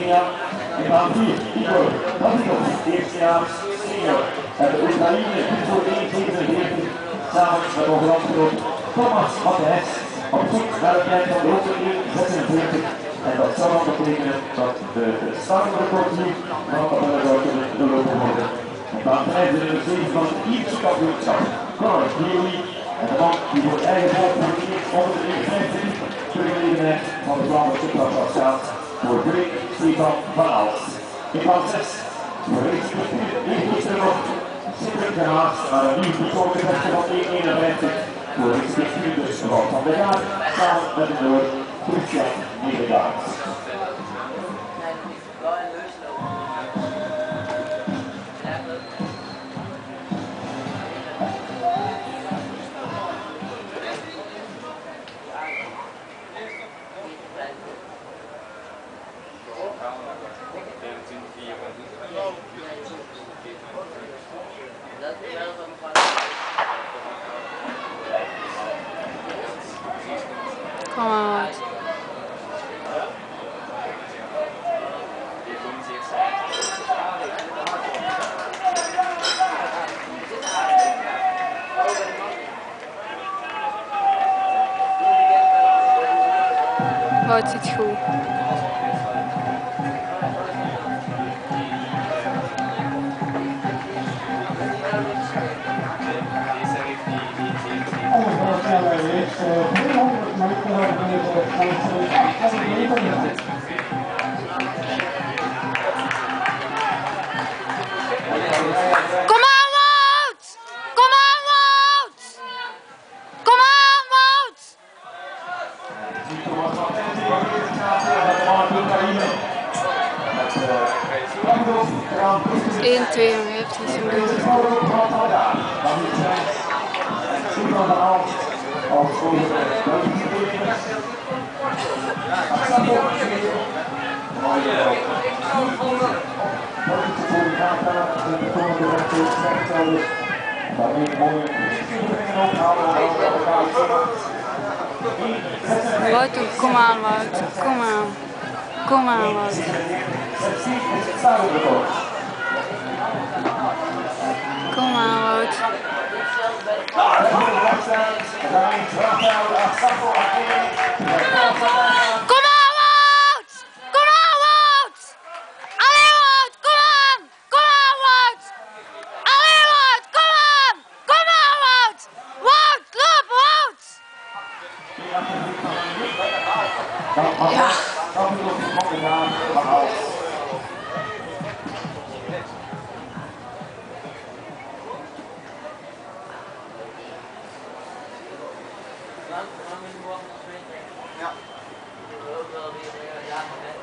Slovenia. In baan 4, Igor Hatikov, eerstejaars senior. Uit de Oekraïne, voor 1,47, samen met onze landgenoot Thomas Matthijs, op zoek naar een tijd van de hoogte 1,46. En dat zou dan betekenen dat de startrecord hier van de tabellen zou kunnen doorlopen worden. In baan 5 de nummer 7 van het Ierse kampioenschap, Conor Cleary. En de man die voor eigen volk voor het eerst onder de 1,25 de gelegenheid van de Vlaamse Supercross gaat voor Greg Stefan van Aals. In baan 6 voor de eerste nog Simon Gehaas naar een nieuw persoonlijke beste van 1,51 voor de spitsvliegers van de Gaar samen met de Noord Christian Nedergaard. Kom maar uit. Wout zit goed. Kom aan, Wout! Kom aan, Wout! Kom aan, Wout! 1,52 is hem goed. Wout, kom aan, Wout. Kom aan. Kom aan, Wout. Kom aan, Wout. Kom aan, Wout! Kom aan, Wout! Allee, Wout, kom aan! Kom aan, Wout! Allee, Wout, kom aan! Kom aan, Wout! Wout, loop, Wout! Ja. Ja.